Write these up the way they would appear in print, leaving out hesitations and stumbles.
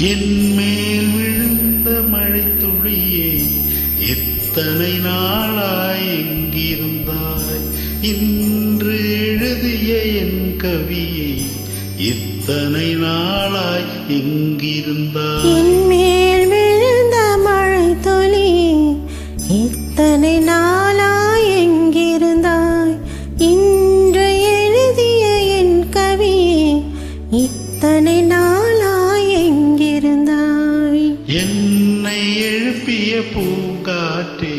என்மேல் விழுந்த மழை துளியே எத்தனை நாளாய் எங்கிருந்தாய்? இன்று எழுதிய என் கவியே எத்தனை நாளாய் எங்கிருந்தாய்? என்மேல் விழுந்த மழை துளியே எத்தனை நாளாய் எங்கிருந்தாய்? இன்று எழுதிய என் கவியே இத்தனை நாளாய் எங்கிருந்தாய்? என்னை எழுப்பிய பூங்காற்றே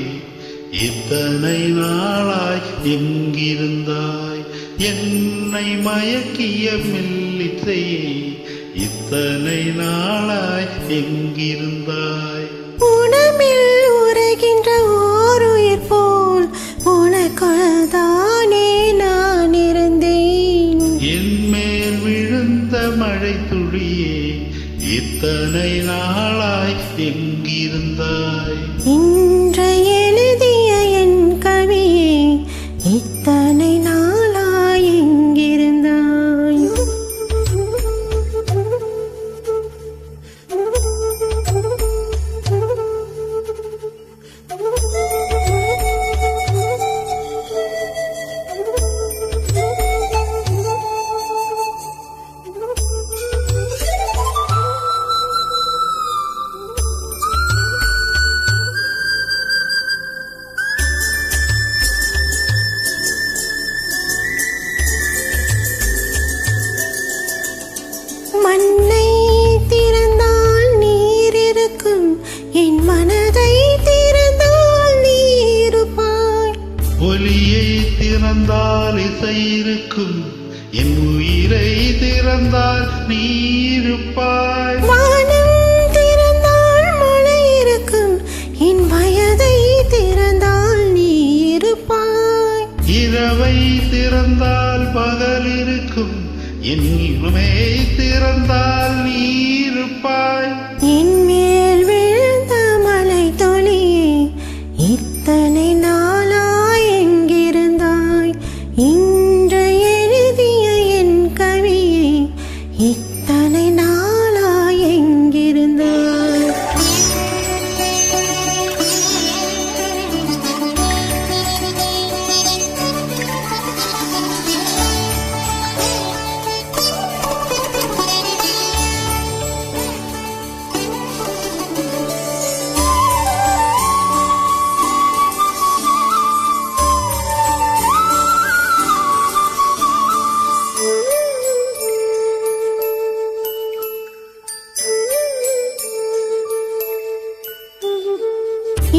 இத்தனை நாளாய் எங்கிருந்தாய்? என்னை மயக்கிய மெல்லிசையே இத்தனை நாளாய் எங்கிருந்தாய்? உடம்பில் உரைகின்ற ஓருயிர் போல் உனக்குள்தானே நான் இருந்தேன். என்மேல் விழுந்த மழை துளியே இத்தனை நாளாய் எங்கிருந்தாய்? இன்று எழுதிய என் கவியே இத்தனை நாளாய் எங்கிருந்தாய்? மண்ணை திறந்தால் நீர் இருக்கும், என் மனதை திறந்தால் நீ இருப்பாய். ஒலியை திறந்தால் இசை இருக்கும், என் உயிரை திறந்தால் நீ இருப்பாய். வானம் திறந்தால் மழை இருக்கும், என் வயதை திறந்தால் நீ இருப்பாய். இரவை திறந்தால் பகல் இருக்கும், என் இளமை திறந்தால் நீ இருப்பாய். என் மேல் விழுந்த மழை துளியே இத்தனை நாளாய் எங்கிருந்தாய்? இன்று எழுதிய என் கவியே இத்தனை நாளாய் எங்கிருந்தாய்?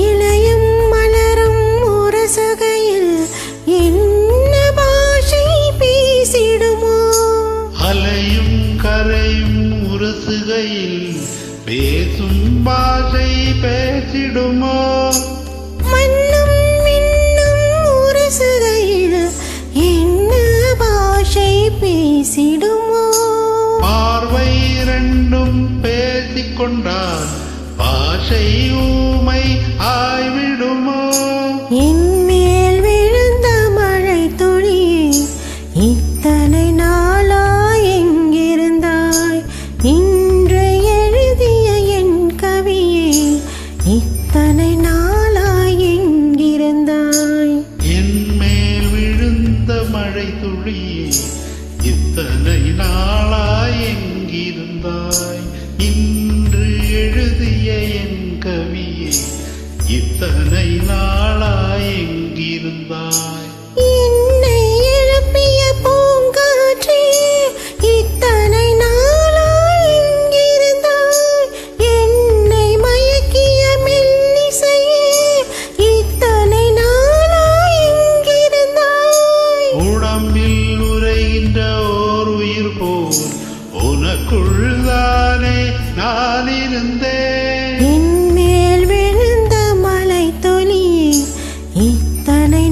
இளையும் மலரும் உரசுகையில் என்ன பாஷை பேசிடுமோ? அலையும் கரையும் உரசுகையில் பேசும் பாஷை பேசிடுமோ? மண்ணும் விண்ணும் உரசுகையில் என்ன பாஷை பேசிடுமோ? பார்வை இரண்டும் பேசிக்கொண்டால் பாஷை ஊமை ஆய்விடுமோ? என் மேல் விழுந்த மழை துளியே இத்தனை நாளாய் எங்கிருந்தாய்? இன்று எழுதிய என் கவியே இத்தனை நாளாய் எங்கிருந்தாய்? என்மேல் விழுந்த மழை துளியே இத்தனை நாளாய் எங்கிருந்தாய்? இன்று எழுதிய என் கவியே இத்தனை நாளாய் எங்கிருந்தாய்? என்னை எழுப்பிய பூங்காற்றே இத்தனை நாளாய் எங்கிருந்தாய்? என்னை மயக்கிய மெல்லிசையே இத்தனை நாளாய் எங்கிருந்தாய்? உடம்பில் உரைகின்ற ஓர் உயிர் போல் உனக்குள்தானே நான் இருந்தேன். என் மேல் விழுந்த மழை துளியே இத்தனை